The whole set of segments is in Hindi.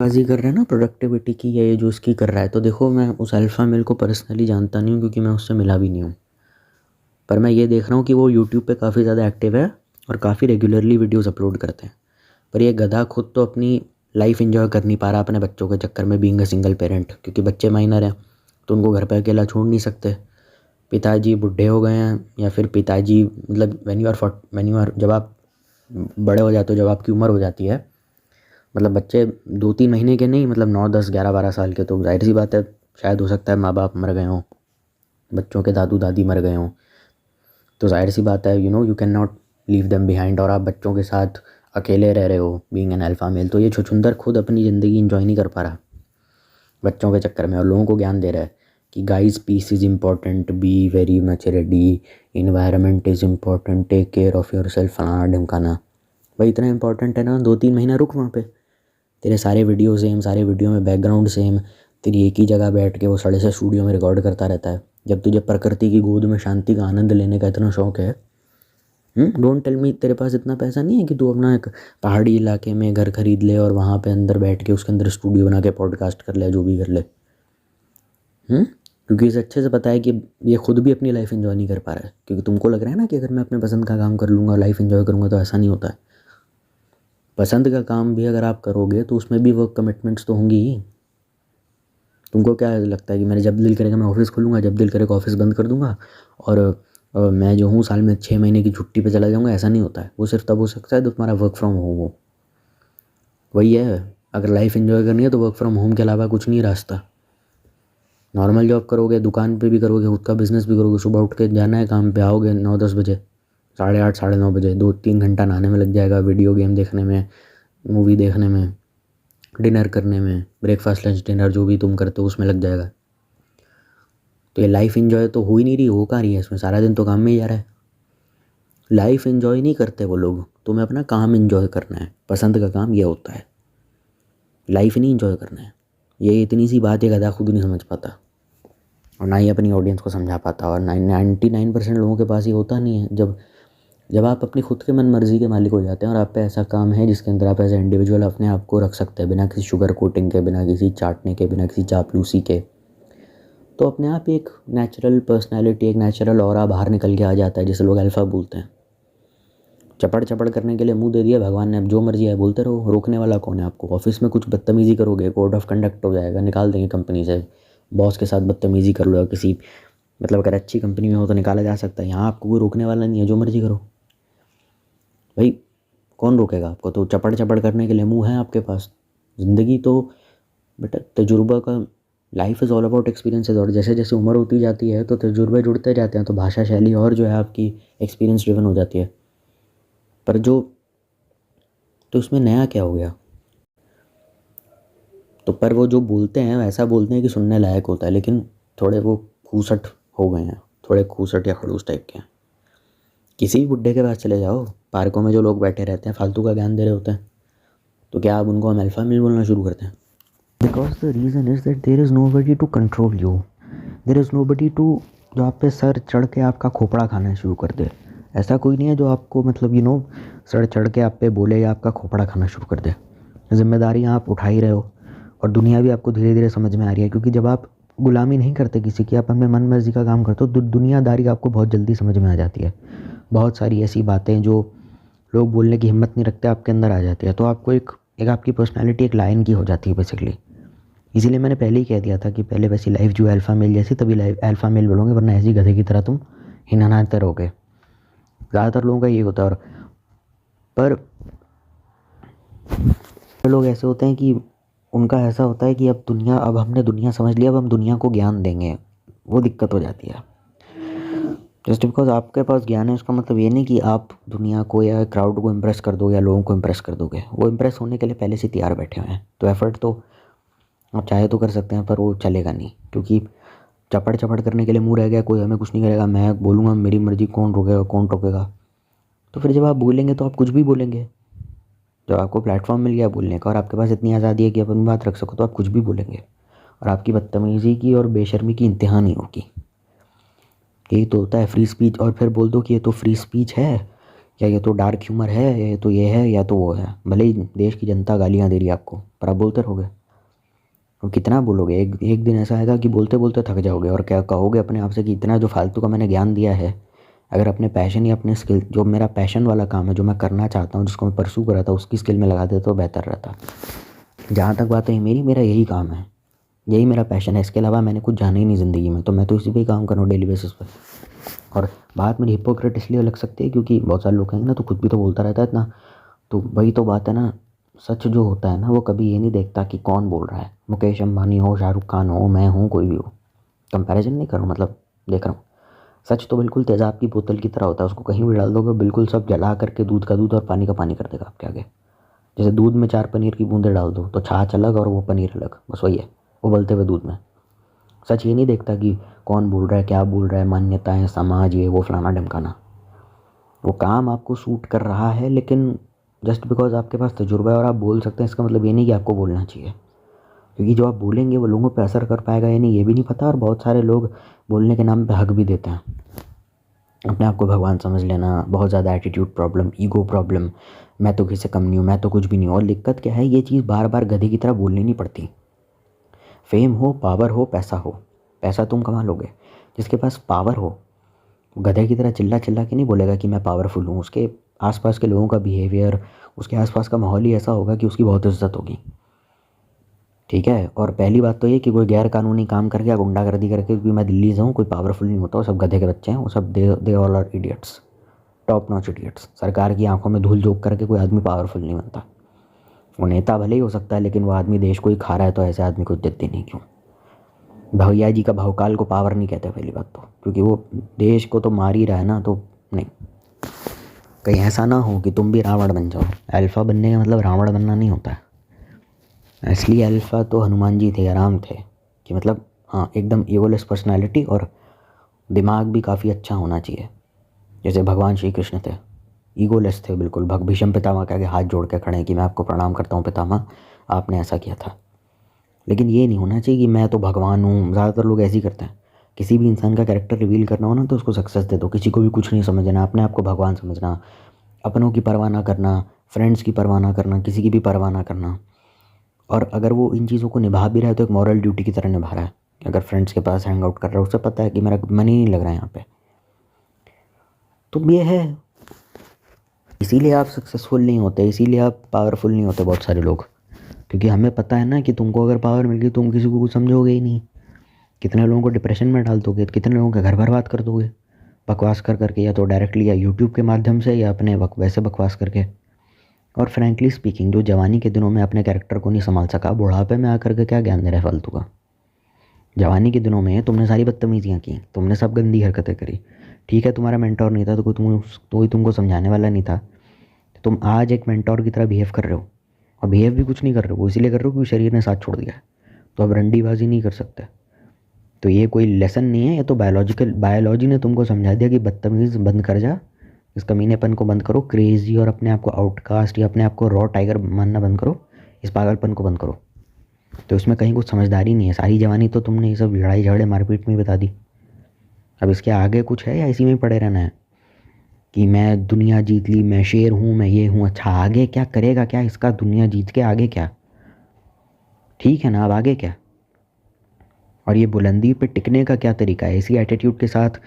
बाजी कर रहा है ना प्रोडक्टिविटी की या ये जो उसकी कर रहा है। तो देखो, मैं उस अल्फ़ा मेल को पर्सनली जानता नहीं हूँ क्योंकि मैं उससे मिला भी नहीं हूँ। पर मैं ये देख रहा हूँ कि वो यूट्यूब पे काफ़ी ज़्यादा एक्टिव है और काफ़ी रेगुलरली वीडियोस अपलोड करते हैं। पर ये गधा खुद तो अपनी लाइफ एंजॉय कर नहीं पा रहा अपने बच्चों के चक्कर में, बीइंग अ सिंगल पेरेंट, क्योंकि बच्चे माइनर हैं तो उनको घर पे अकेला छोड़ नहीं सकते। पिताजी बूढ़े हो गए हैं या फिर पिताजी मतलब व्हेन यू आर जब आप बड़े हो जाते हो, जब आपकी उम्र हो जाती है, मतलब बच्चे 2-3 महीने के नहीं, मतलब 9, 10, 11, 12 साल के, तो जाहिर सी बात है शायद हो सकता है माँ बाप मर गए हों, बच्चों के दादू दादी मर गए हों। तो जाहिर सी बात है you can not leave them behind, और आप बच्चों के साथ अकेले रह रहे हो बीइंग एन अल्फा मेल। तो ये छुछुंदर खुद अपनी ज़िंदगी इंजॉय नहीं कर पा रहा बच्चों के चक्कर में, और लोगों को ज्ञान दे रहा है कि guys peace is important, be very much ready, environment is important, take care of yourself, फलाना ढिमकाना। भाई इतना इंपॉर्टेंट है ना, 2-3 महीना रुक वहाँ पे। तेरे सारे वीडियो सेम, सारे वीडियो में बैकग्राउंड सेम, तेरी एक ही जगह बैठ के वो सड़े से स्टूडियो में रिकॉर्ड करता रहता है। जब तुझे प्रकृति की गोद में शांति का आनंद लेने का इतना शौक है, डोंट टेल मी तेरे पास इतना पैसा नहीं है कि तू अपना एक पहाड़ी इलाके में घर खरीद ले और वहाँ पे अंदर बैठ के उसके अंदर स्टूडियो बना के पॉडकास्ट कर ले, जो भी कर ले। क्योंकि इसे अच्छे से पता है कि ये खुद भी अपनी लाइफ एंजॉय नहीं कर पा रहा है, क्योंकि तुमको लग रहा है ना कि अगर मैं अपने पसंद का काम कर लूँगा, लाइफ एंजॉय करूँगा, तो ऐसा नहीं होता है। पसंद का काम भी अगर आप करोगे तो उसमें भी वर्क कमिटमेंट्स तो होंगी ही। तुमको क्या लगता है कि मैंने जब दिल करेगा मैं ऑफिस खोलूँगा, जब दिल करेगा ऑफिस बंद कर दूँगा, और मैं जो हूँ साल में 6 महीने की छुट्टी पे चला जाऊँगा? ऐसा नहीं होता है। वो सिर्फ तब हो सकता है तो तुम्हारा वर्क फ्रॉम होम हो। वही है, अगर लाइफ एंजॉय करनी है तो वर्क फ्रॉम होम के अलावा कुछ नहीं रास्ता। नॉर्मल जॉब करोगे, दुकान पे भी करोगे, खुद का बिजनेस भी करोगे, सुबह उठ के जाना है काम पे, आओगे 9-10 बजे, 8:30 साढ़े 9 बजे, 2-3 घंटा नहाने में लग जाएगा, वीडियो गेम देखने में, मूवी देखने में, डिनर करने में, ब्रेकफास्ट लंच डिनर जो भी तुम करते हो उसमें लग जाएगा। तो ये लाइफ एंजॉय तो हो ही नहीं रही, हो कहाँ रही है इसमें? सारा दिन तो काम में ही जा रहा है। लाइफ एंजॉय नहीं करते वो लोग, तुम्हें अपना काम एंजॉय करना है। पसंद का काम ये होता है, लाइफ नहीं एंजॉय करना है। ये इतनी सी बात है गधा खुद नहीं समझ पाता, और ना ही अपनी ऑडियंस को समझा पाता, और 99% लोगों के पास ये होता नहीं है। जब जब आप अपनी खुद के मन मर्जी के मालिक हो जाते हैं और आप पे ऐसा काम है जिसके अंदर आप एज ए इंडिविजुअल अपने आप को रख सकते हैं बिना किसी शुगर कोटिंग के, बिना किसी चाटने के, बिना किसी चापलूसी के, तो अपने आप ही एक नेचुरल पर्सनैलिटी, एक नेचुरल ऑरा बाहर निकल के आ जाता है, जिसे लोग अल्फा बोलते हैं। चपड़ चपड़ करने के लिए मुंह दे दिया भगवान ने, अब जो मर्जी है बोलते रहो, रोकने वाला कौन है आपको? ऑफिस में कुछ बदतमीजी करोगे, कोड ऑफ कंडक्ट हो जाएगा, निकाल देंगे कंपनी से। बॉस के साथ बदतमीजी कर लो या किसी, मतलब अगर अच्छी कंपनी में हो तो निकाला जा सकता है। यहाँ आपको कोई रोकने वाला नहीं है, जो मर्जी करो भाई, कौन रोकेगा आपको? तो चपड़ चपड़ करने के लिए मुंह है आपके पास। ज़िंदगी तो बेटा तजुर्बा का, life is all about experiences, और जैसे जैसे उम्र होती जाती है तो तजुर्बे जुड़ते जाते हैं, तो भाषा शैली और जो है आपकी एक्सपीरियंस ड्रिवन हो जाती है। पर जो, तो उसमें नया क्या हो गया? तो पर वो जो बोलते हैं वैसा बोलते हैं कि सुनने लायक होता है, लेकिन थोड़े वो खूसट हो गए हैं, थोड़े खूसट या खड़ूस टाइप के हैं। किसी भी बुड्ढे के पास चले जाओ, पार्कों में जो लोग बैठे रहते हैं फालतू का ज्ञान दे रहे होते हैं, तो क्या आप उनको हम अल्फा मेल बोलना शुरू करते हैं? Because the reason is that there is nobody to control you, there is nobody to, जो आप पे सर चढ़ के आपका खोपड़ा खाना शुरू कर दे। ऐसा कोई नहीं है जो आपको मतलब सर चढ़ के आप पे बोले या आपका खोपड़ा खाना शुरू कर दे। जिम्मेदारी आप उठा ही रहे हो, और दुनिया भी आपको धीरे धीरे समझ में आ रही है, क्योंकि जब आप गुलामी नहीं करते किसी की, आप अपने मन मर्जी का काम करते हो, तो दुनियादारी आपको बहुत जल्दी समझ में आ जाती है। बहुत सारी ऐसी बातें जो लोग बोलने की हिम्मत नहीं रखते आपके अंदर आ जाती है, तो आपको एक एक आपकी पर्सनैलिटी एक लाइन की हो जाती है बेसिकली। इसीलिए मैंने पहले ही कह दिया था कि पहले वैसी लाइफ जो अल्फ़ा मेल जैसी, तभी लाइफ अल्फ़ा मेल बोलोगे, वरना ऐसी गधे की तरह तुम हिनहाते रहोगे। ज़्यादातर लोगों का ये होता है। और पर लोग ऐसे होते हैं कि उनका ऐसा होता है कि अब हमने दुनिया समझ लिया, अब हम दुनिया को ज्ञान देंगे। वो दिक्कत हो जाती है। जस्ट बिकॉज आपके पास ज्ञान है उसका मतलब ये नहीं कि आप दुनिया को या क्राउड को इम्प्रेस कर दोगे या लोगों को इम्प्रेस कर दोगे। वो इम्प्रेस होने के लिए पहले से तैयार बैठे हुए हैं, तो एफर्ट तो आप चाहे तो कर सकते हैं, पर वो चलेगा नहीं, क्योंकि चपड़ चपड़ करने के लिए मुंह रह गया, कोई हमें कुछ नहीं करेगा, मैं बोलूँगा मेरी मर्जी, कौन रोकेगा कौन टोकेगा? तो फिर जब आप बोलेंगे तो आप कुछ भी बोलेंगे। जब आपको प्लेटफॉर्म मिल गया बोलने का और आपके पास इतनी आज़ादी है कि आप अपनी बात रख सको, तो आप कुछ भी बोलेंगे, और आपकी बदतमीज़ी की और बेशर्मी की इंतहा नहीं होगी। यही तो होता है फ्री स्पीच। और फिर बोल दो कि ये तो फ्री स्पीच है, या ये तो डार्क ह्यूमर है, ये तो ये है, या तो वो है। भले ही देश की जनता गालियाँ दे रही है आपको, पर आप बोलते रहोगे। और कितना बोलोगे? एक एक दिन ऐसा आएगा कि बोलते बोलते थक जाओगे और क्या कहोगे अपने आप से कि इतना जो फालतू का मैंने ज्ञान दिया है, अगर अपने पैशन या अपने स्किल, जो मेरा पैशन वाला काम है, जो मैं करना चाहता हूँ, जिसको मैं परस्यू कर रहा था, उसकी स्किल में लगा देता तो बेहतर रहता। जहाँ तक बात है मेरी, मेरा यही काम है, यही मेरा पैशन है, इसके अलावा मैंने कुछ जाना ही नहीं ज़िंदगी में, तो मैं तो इसी पे ही काम कर रहा हूँ डेली बेसिस पे। और बात मेरी हिपोक्रेट इसलिए लग सकती है क्योंकि बहुत सारे लोग कहेंगे ना, तो खुद भी तो बोलता रहता है इतना। तो वही तो बात है ना, सच जो होता है ना, वो कभी ये नहीं देखता कि कौन बोल रहा है। मुकेश अंबानी हो, शाहरुख खान हो, मैं हूँ, कोई भी हो, कंपैरिजन नहीं कर रहा हूँ, मतलब देख रहा हूँ। सच तो बिल्कुल तेज़ाब की बोतल की तरह होता है, उसको कहीं भी डाल दोगे बिल्कुल सब जला करके दूध का दूध और पानी का पानी कर देगा आपके आगे। जैसे दूध में 4 पनीर की बूंदें डाल दो तो छाछ अलग और वो पनीर अलग, बस वही है उबलते हुए दूध में। सच ये नहीं देखता कि कौन बोल रहा है, क्या बोल रहा है, मान्यताएं, समाज, ये वो फलाना ढमकाना। वो काम आपको सूट कर रहा है, लेकिन जस्ट बिकॉज आपके पास तजुर्बा है और आप बोल सकते हैं, इसका मतलब ये नहीं कि आपको बोलना चाहिए। क्योंकि जो आप बोलेंगे वो लोगों पे असर कर पाएगा या नहीं ये भी नहीं पता, और बहुत सारे लोग बोलने के नाम पे हक भी देते हैं। अपने आप को भगवान समझ लेना, बहुत ज़्यादा एटीट्यूड प्रॉब्लम, ईगो प्रॉब्लम, मैं तो किसी से कम नहीं हूँ, मैं तो कुछ भी नहीं हूँ। और दिक्कत क्या है, ये चीज़ बार बार गधे की तरह बोलनी नहीं पड़ती। फेम हो, पावर हो, पैसा हो, पैसा तुम कमा लोगे। जिसके पास पावर हो वो गधे की तरह चिल्ला चिल्ला के नहीं बोलेगा कि मैं पावरफुल हूँ। उसके आसपास के लोगों का बिहेवियर, उसके आसपास का माहौल ही ऐसा होगा कि उसकी बहुत इज्जत होगी। ठीक है। और पहली बात तो ये कि कोई गैर कानूनी काम करके या गुंडागर्दी करके, क्योंकि मैं दिल्ली से हूँ, कोई पावरफुल नहीं होता, वो सब गधे के बच्चे हैं, वो सब they all are idiots, top notch idiots. सरकार की आंखों में धूल झोंक करके कोई आदमी पावरफुल नहीं बनता। वो नेता भले ही हो सकता है, लेकिन वो आदमी देश को ही खा रहा है, तो ऐसे आदमी को इज्जत देनी क्यों? भैया जी का भवकाल को पावर नहीं कहते पहली बात तो, क्योंकि वो देश को तो मार ही रहा है ना। तो नहीं, कहीं ऐसा ना हो कि तुम भी रावण बन जाओ। अल्फा बनने का मतलब रावण बनना नहीं होता है। असली अल्फा तो हनुमान जी थे, आराम थे, कि मतलब हाँ एकदम ईगोलेस पर्सनालिटी, और दिमाग भी काफ़ी अच्छा होना चाहिए। जैसे भगवान श्री कृष्ण थे, ईगोलेस थे बिल्कुल। भीष्म पितामह के आगे हाथ जोड़ के खड़े हैं कि मैं आपको प्रणाम करता हूँ पितामह, आपने ऐसा किया था। लेकिन ये नहीं होना चाहिए कि मैं तो भगवान हूँ। ज़्यादातर लोग ऐसे ही करते हैं। किसी भी इंसान का कैरेक्टर रिवील करना हो ना, तो उसको सक्सेस दे दो, किसी को भी कुछ नहीं समझना, अपने आप को भगवान समझना, अपनों की परवाह ना करना, फ्रेंड्स की परवाह ना करना, किसी की भी परवाह ना करना। और अगर वो इन चीज़ों को निभा भी रहा है तो एक मॉरल ड्यूटी की तरह निभा रहा है। अगर फ्रेंड्स के पास हैंग आउट कर रहा है, उसे पता है कि मेरा मन ही नहीं लग रहा है यहाँ पे, तो ये है। इसीलिए आप सक्सेसफुल नहीं होते, इसीलिए आप पावरफुल नहीं होते बहुत सारे लोग, क्योंकि हमें पता है ना कि तुमको अगर पावर मिल गई तुम किसी को कुछ समझोगे ही नहीं। कितने लोगों को डिप्रेशन में डाल दोगे, कितने लोगों का घर बर्बाद कर दोगे बकवास कर करके, या तो डायरेक्टली या यूट्यूब के माध्यम से, या अपने वैसे बकवास करके। और फ्रैंकली स्पीकिंग, जो जवानी के दिनों में अपने कैरेक्टर को नहीं संभाल सका, बुढ़ापे में आकर के क्या ज्ञान दे रहा है फालतू का। जवानी के दिनों में तुमने सारी बदतमीजियाँ की, तुमने सब गंदी हरकतें करी। ठीक है, तुम्हारा मेंटोर नहीं था तो कोई तुमको समझाने वाला नहीं था, तो तुम आज एक मेंटोर की तरह बिहेव कर रहे हो। और बिहेव भी कुछ नहीं कर रहे हो, वो इसीलिए कर रहे हो क्योंकि शरीर ने साथ छोड़ दिया है, तो अब रंडीबाजी नहीं कर सकते। तो ये कोई लेसन नहीं है, ये तो बायोलॉजी ने तुमको समझा दिया कि बदतमीज़ बंद कर जा, इस कमीनेपन को बंद करो, क्रेजी और अपने आप को आउटकास्ट या अपने आप को रॉ टाइगर मानना बंद करो, इस पागलपन को बंद करो। तो इसमें कहीं कुछ समझदारी नहीं है। सारी जवानी तो तुमने ये सब लड़ाई झगड़े मारपीट में ही बता दी। अब इसके आगे कुछ है या इसी में ही पड़े रहना है कि मैं दुनिया जीत ली, मैं शेर हूँ, मैं ये हूँ। अच्छा, आगे क्या करेगा? क्या इसका दुनिया जीत के आगे क्या? ठीक है ना, अब आगे क्या? और ये बुलंदी पे टिकने का क्या तरीका है? इसी एटीट्यूड के साथ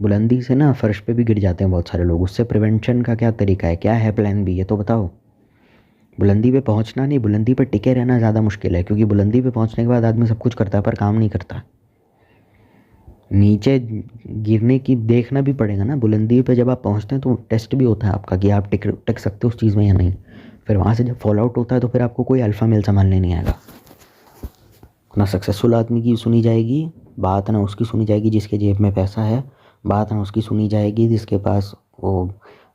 बुलंदी से ना फर्श पे भी गिर जाते हैं बहुत सारे लोग। उससे प्रिवेंशन का क्या तरीका है? क्या है प्लान बी? ये तो बताओ। बुलंदी पे पहुंचना नहीं, बुलंदी पे टिके रहना ज़्यादा मुश्किल है, क्योंकि बुलंदी पे पहुंचने के बाद आदमी सब कुछ करता है पर काम नहीं करता। नीचे गिरने की देखना भी पड़ेगा ना। बुलंदी पे जब आप पहुंचते हैं तो टेस्ट भी होता है आपका कि आप टिक सकते हो उस चीज़ में या नहीं। फिर वहाँ से जब फॉल आउट होता है तो फिर आपको कोई अल्फ़ा मेल संभालने नहीं आएगा। ना सक्सेसफुल आदमी की सुनी जाएगी बात, ना उसकी सुनी जाएगी जिसके जेब में पैसा है बात, ना उसकी सुनी जाएगी जिसके पास वो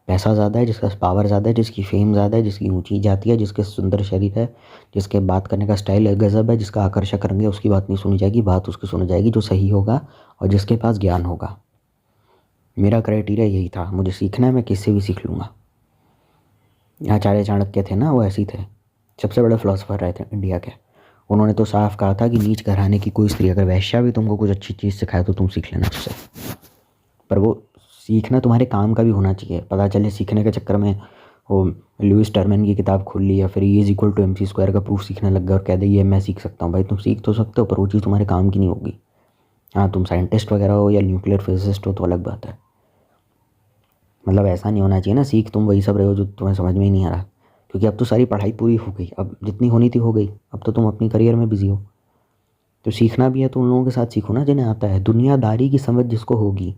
पैसा ज़्यादा है, जिसके पास पावर ज़्यादा है, जिसकी फेम ज़्यादा है, जिसकी ऊंची जाती है, जिसके सुंदर शरीर है, जिसके बात करने का स्टाइल गजब है, जिसका आकर्षक रंग है, उसकी बात नहीं सुनी जाएगी। बात उसकी सुनी जाएगी जो सही होगा और जिसके पास ज्ञान होगा। मेरा क्राइटेरिया यही था। मुझे सीखना है, मैं किससे भी सीख लूँगा। आचार्य चाणक्य थे ना, वो ऐसे ही थे, सबसे बड़े फिलोसफर रहे थे इंडिया के। उन्होंने तो साफ कहा था कि नीच घराने की कोई स्त्री अगर वैश्या भी तुमको कुछ अच्छी चीज़ सिखाए तो तुम सीख लेना उससे। पर वो सीखना तुम्हारे काम का भी होना चाहिए। पता चले सीखने के चक्कर में वो लुइस टर्मन की किताब खोल ली या फिर E=mc² का प्रूफ सीखने लग गए और कह दे ये मैं सीख सकता हूँ। भाई तुम सीख तो सकते हो पर वो चीज़ तुम्हारे काम की नहीं होगी। हाँ तुम साइंटिस्ट वगैरह हो या न्यूक्लियर फिजिसिस्ट हो तो अलग बात है। मतलब ऐसा नहीं होना चाहिए ना, सीख तुम वही सब रहे हो जो तुम्हें समझ में ही नहीं आ रहा, क्योंकि अब तो सारी पढ़ाई पूरी हो गई, अब जितनी होनी थी हो गई, अब तो तुम अपनी करियर में बिजी हो। तो सीखना भी है तो उन लोगों के साथ सीखो ना जिन्हें आता है। दुनियादारी की समझ जिसको होगी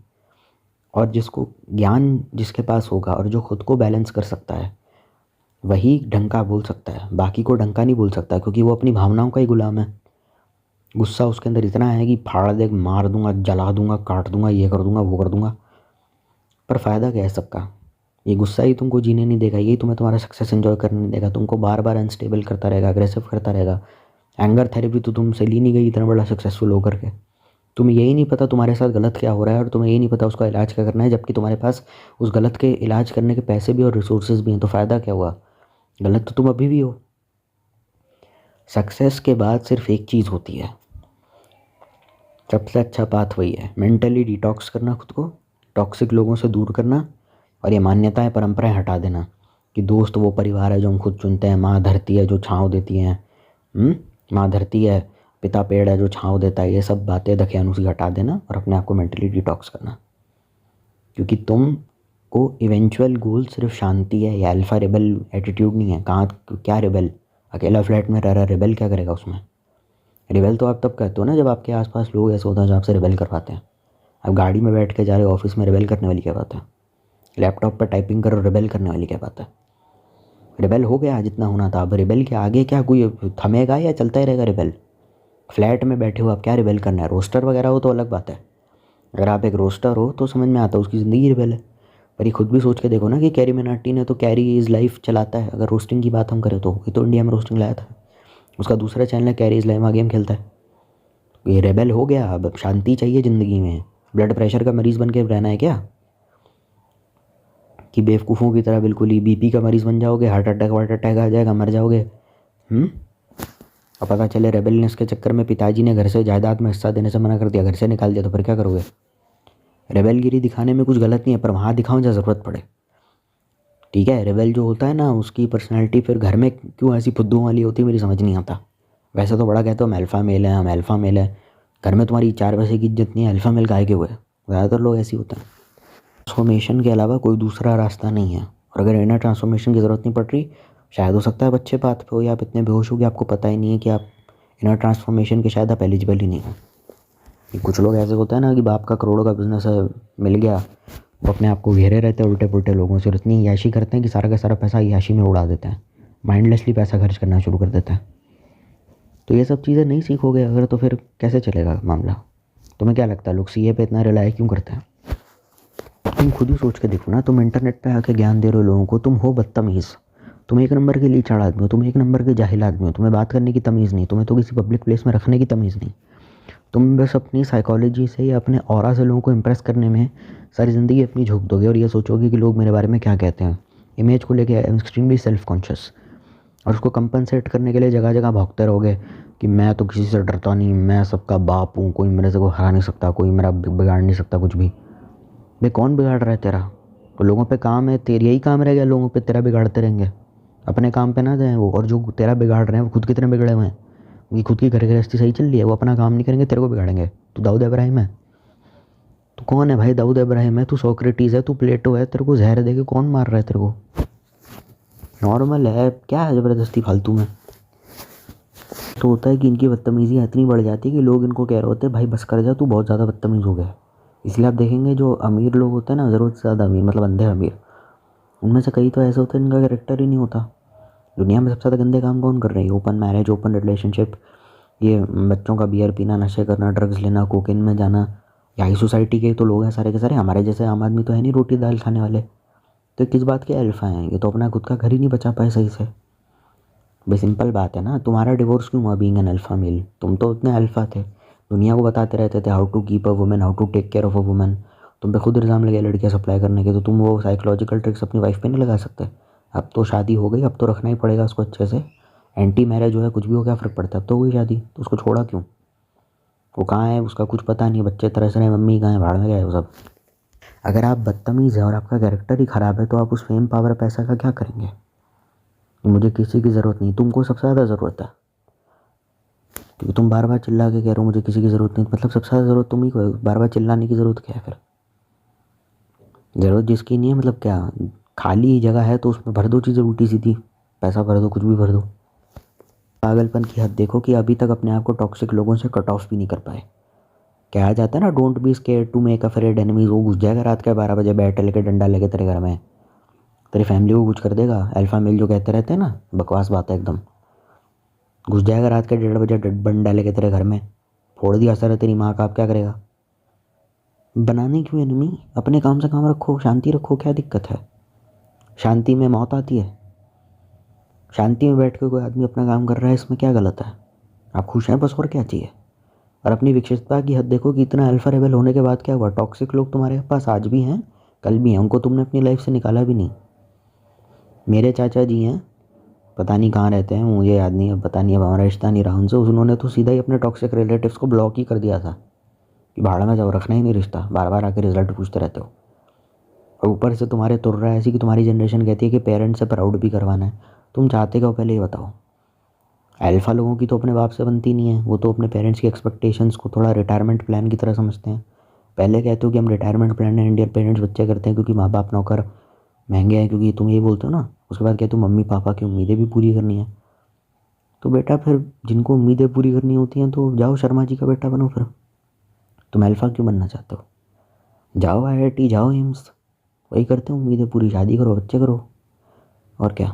और जिसको ज्ञान जिसके पास होगा और जो खुद को बैलेंस कर सकता है वही ढंग का बोल सकता है, बाकी को ढंग का नहीं बोल सकता, क्योंकि वो अपनी भावनाओं का ही गुलाम है। गुस्सा उसके अंदर इतना है कि फाड़ दे, मार दूंगा, जला दूंगा, काट दूंगा, ये कर दूंगा, वो कर दूंगा। पर फ़ायदा क्या है सबका? ये गुस्सा ही तुमको जीने नहीं देगा, यही तुम्हें तुम्हारा सक्सेस एंजॉय करने नहीं देगा, तुमको बार बार अनस्टेबल करता रहेगा, अग्रेसिव करता रहेगा। एंगर थेरेपी तो तुमसे ली नहीं गई इतना बड़ा सक्सेसफुल होकर के। तुम्हें यही नहीं पता तुम्हारे साथ गलत क्या हो रहा है और तुम्हें यही नहीं पता उसका इलाज क्या करना है, जबकि तुम्हारे पास उस गलत के इलाज करने के पैसे भी और रिसोर्सेज भी हैं। तो फ़ायदा क्या हुआ? गलत तो तुम अभी भी हो। सक्सेस के बाद सिर्फ एक चीज़ होती है, सबसे अच्छा पाथ वही है, मेंटली डिटॉक्स करना खुद को, टॉक्सिक लोगों से दूर करना और ये मान्यताएं परंपराएं हटा देना कि दोस्त वो परिवार है जो हम खुद चुनते हैं, माँ धरती है जो छाँव देती हैं, माँ धरती है, पिता पेड़ है जो छाँव देता है, ये सब बातें दकियानूसी हटा देना और अपने आप को मेंटली डिटॉक्स करना। क्योंकि तुम को इवेंचुअल गोल सिर्फ शांति है, या अल्फा रेबल एटीट्यूड नहीं है। कहाँ क्या रेबल? अकेला फ्लैट में रह रहा रेबल क्या करेगा उसमें? रेबल तो आप तब कहते हो ना जब आपके आसपास लोग ऐसे होते हैं जो आपसे रेबल करवाते हैं। अब गाड़ी में बैठ के जा रहे हो ऑफिस में, रेबल करने वाली क्या बात है? लैपटॉप पर टाइपिंग करो, रेबल करने वाली क्या बात है? रेबल हो गया जितना होना था, अब रेबल के आगे क्या कोई थमेगा या चलता ही रहेगा रेबल? फ्लैट में बैठे हो आप, क्या रेबल करना है? रोस्टर वगैरह हो तो अलग बात है, अगर आप एक रोस्टर हो तो समझ में आता है उसकी ज़िंदगी रेबल है। पर ये खुद भी सोच के देखो ना कि कैरी मिनाटी ने तो कैरी इज़ लाइफ चलाता है, अगर रोस्टिंग की बात हम करें तो ये तो इंडिया में रोस्टिंग लाया था। उसका दूसरा चैनल है कैरी इज़ लाइफ, वहाँ गेम खेलता है। ये रेबल हो गया, अब शांति चाहिए ज़िंदगी में। ब्लड प्रेशर का मरीज़ बन के रहना है क्या कि बेवकूफ़ों की तरह बिल्कुल ही बीपी का मरीज़ बन जाओगे, हार्ट अटैक आ जाएगा, मर जाओगे। और पता चले रेबेलनेस के चक्कर में पिताजी ने घर से जायदाद में हिस्सा देने से मना कर दिया, घर से निकाल दिया, तो फिर क्या करोगे? रेबेलगिरी दिखाने में कुछ गलत नहीं है, पर वहाँ दिखाओ जहाँ ज़रूरत पड़े। ठीक है, रेबेल जो होता है ना उसकी पर्सनैलिटी फिर घर में क्यों ऐसी फुद्दुओं वाली होती है मेरी समझ नहीं आता। वैसे तो बड़ा कहते हो हम अल्फ़ा मेल हैं, हम अल्फ़ा मेल हैं, घर में तुम्हारी 4 पैसे की इज्जत नहीं है, अल्फ़ा मेल काहे के हुए? ज़्यादातर लोग ऐसे ही होते हैं। ट्रांसफॉर्मेशन के अलावा कोई दूसरा रास्ता नहीं है, और अगर इनर ट्रांसफॉर्मेशन की ज़रूरत नहीं पड़ रही, शायद हो सकता है आप अच्छे पाथ पे हो या आप इतने बेहोश हो कि आपको पता ही नहीं है कि आप इनर ट्रांसफॉर्मेशन के शायद आप एलिजिबल ही नहीं हो। कुछ लोग ऐसे होते हैं ना कि बाप का करोड़ों का बिजनेस है, मिल गया, वो अपने आप को घेरे रहते हैं उल्टे पुल्टे लोगों से और इतनी याशी करते हैं कि सारा का सारा पैसा याशी में उड़ा देते हैं, माइंडलेसली पैसा खर्च करना शुरू कर देते हैं। तो ये सब चीज़ें नहीं सीखोगे अगर तो फिर कैसे चलेगा मामला? तुम्हें क्या लगता है लोग सीए पे इतना रिलाय क्यों करते हैं? तुम खुद ही सोच के देखो ना, तुम इंटरनेट पे आके ज्ञान दे रहे हो लोगों को, तुम हो बदतमीज़, तुम एक नंबर के लीचड़ आदमी हो, तुम एक नंबर के जाहिल आदमी हो, तुम्हें बात करने की तमीज़ नहीं, तुम्हें तो किसी पब्लिक प्लेस में रखने की तमीज़ नहीं। तुम बस अपनी साइकोलॉजी से या अपने ऑरा से लोगों को इम्प्रेस करने में सारी ज़िंदगी अपनी झोंक दोगे और ये सोचोगे कि लोग मेरे बारे में क्या कहते हैं। इमेज को लेके I am extremely self conscious, और उसको कंपनसेट करने के लिए जगह जगह भौंकते रहोगे कि मैं तो किसी से डरता नहीं, मैं सबका बाप हूँ, कोई मेरे से को हरा नहीं सकता, कोई मेरा बिगाड़ नहीं सकता कुछ भी। भाई कौन बिगाड़ रहा है तेरा? तो लोगों पे काम है, तेरा यही काम रह गया, लोगों पे तेरा बिगाड़ते रहेंगे, अपने काम पे ना जाएं वो। और जो तेरा बिगाड़ रहे हैं वो खुद कितने बिगड़े हुए हैं, उनकी खुद की घर गृहस्थी सही चल रही है, वो अपना काम नहीं करेंगे, तेरे को बिगाड़ेंगे। तू दाऊद इब्राहिम है? तू कौन है भाई? दाऊद इब्राहिम है? तू सोक्रेटिस है? तू प्लेटो है? तेरे को जहर दे के कौन मार रहा है तेरे को? नॉर्मल है क्या है ज़बरदस्ती फालतू में? तो होता है कि इनकी बदतमीज़ी इतनी बढ़ जाती है कि लोग इनको कह रहे होते हैं भाई बस कर जा, तू बहुत ज़्यादा बदतमीज़ हो गया। इसलिए आप देखेंगे जो अमीर लोग होते हैं ना, ज़रूरत से ज़्यादा अमीर, मतलब अंधे अमीर, उनमें से कई तो ऐसे होते हैं जिनका कैरेक्टर ही नहीं होता। दुनिया में सबसे ज़्यादा गंदे काम कौन कर रहे हैं? ओपन मैरिज, ओपन रिलेशनशिप, ये बच्चों का बियर पीना, नशे करना, ड्रग्स लेना, कोकेन में जाना। यही सोसाइटी के तो लोग हैं सारे के सारे, हमारे जैसे आम आदमी तो है नहीं रोटी दाल खाने वाले। तो किस बात के अल्फ़ा हैं? ये तो अपना खुद का घर ही नहीं बचा पाए सही से। भाई सिंपल बात है ना, तुम्हारा डिवोर्स क्यों हुआ बीइंग एन अल्फ़ा मेल? तुम तो उतने अल्फ़ा थे, दुनिया को बताते रहते थे how to keep a women, how to take care of a women. तुम पे खुद इल्ज़ाम लगे लड़कियाँ सप्लाई करने के, तो तुम वो साइकोलॉजिकल ट्रिक्स अपनी वाइफ पे नहीं लगा सकते? अब तो शादी हो गई, अब तो रखना ही पड़ेगा उसको अच्छे से। एंटी मैरिज हो है कुछ भी हो, क्या फ़र्क पड़ता है? अब तो हुई शादी, तो उसको छोड़ा क्यों? वो कहाँ है उसका कुछ पता नहीं, बच्चे तरस रहे हैं, मम्मी कहाँ है, भाड़ में गए वो सब। अगर आप बदतमीज़ हैं और आपका कैरेक्टर ही ख़राब है तो आप उस फेम पावर पैसा का क्या करेंगे? मुझे किसी की ज़रूरत नहीं, तुमको सबसे ज़्यादा ज़रूरत है, क्योंकि तुम बार बार चिल्ला के कह रहे हो मुझे किसी की ज़रूरत नहीं, मतलब सबसे ज़्यादा ज़रूरत तुम ही को है। बार बार चिल्लाने की ज़रूरत क्या है फिर? ज़रूरत जिसकी नहीं है, मतलब क्या खाली जगह है तो उसमें भर दो चीज़ें उल्टी सीधी, पैसा भर दो, कुछ भी भर दो। पागलपन की हद देखो कि अभी तक अपने आप को टॉक्सिक लोगों से कट ऑफ भी नहीं कर पाए। कहा जाता है ना, don't be scared to make afraid enemies. वो घुस जाएगा रात के 12 बजे बैट लेके डंडा लेके तेरे घर में, तेरी फैमिली को कुछ कर देगा। अल्फा मेल जो कहते रहते हैं ना, बकवास बात है एकदम। घुस जाएगा रात के 1:30 बजे डंडा लेके तेरे घर में, फोड़ दिया सर तेरी माँ का, आप क्या करेगा? बनाने क्यों एनिमी? अपने काम से काम रखो, शांति रखो, क्या दिक्कत है? शांति में मौत आती है? शांति में बैठ के कोई आदमी अपना काम कर रहा है, इसमें क्या गलत है? आप खुश हैं बस, और क्या चाहिए? और अपनी विकसितता की हद देखो कि इतना अल्फा रेबल होने के बाद क्या हुआ। टॉक्सिक लोग तुम्हारे पास आज भी हैं, कल भी हैं, उनको तुमने अपनी लाइफ से निकाला भी नहीं। मेरे चाचा जी हैं, पता नहीं कहाँ रहते हैं, मुझे याद नहीं है, पता नहीं, अब हमारा रिश्ता नहीं रहा उनसे। उन्होंने तो सीधा ही अपने टॉक्सिक रिलेटिव्स को ब्लॉक ही कर दिया था कि भाड़ा में जाओ, रखना ही नहीं रिश्ता, बार बार आके रिजल्ट पूछते रहते हो। और ऊपर से तुम्हारे तुर रहा है ऐसी कि तुम्हारी जनरेशन कहती है कि पेरेंट्स से प्राउड भी करवाना है। तुम चाहते क्या हो पहले ये बताओ? अल्फ़ा लोगों की तो अपने बाप से बनती नहीं है, वो तो अपने पेरेंट्स की एक्सपेक्टेशंस को थोड़ा रिटायरमेंट प्लान की तरह समझते हैं। पहले कहते हो कि हम रिटायरमेंट प्लान है, इंडियन पेरेंट्स बच्चे करते हैं क्योंकि माँ बाप नौकर महंगे हैं, क्योंकि तुम ये बोलते हो ना। उसके बाद कहते हो मम्मी पापा की उम्मीदें भी पूरी करनी है। तो बेटा फिर जिनको उम्मीदें पूरी करनी होती हैं तो जाओ शर्मा जी का बेटा बनो। फिर तुम अल्फ़ा क्यों बनना चाहते हो? जाओ IIT, जाओ एम्स, वही करते हो, उम्मीदें पूरी, शादी करो, बच्चे करो, और क्या।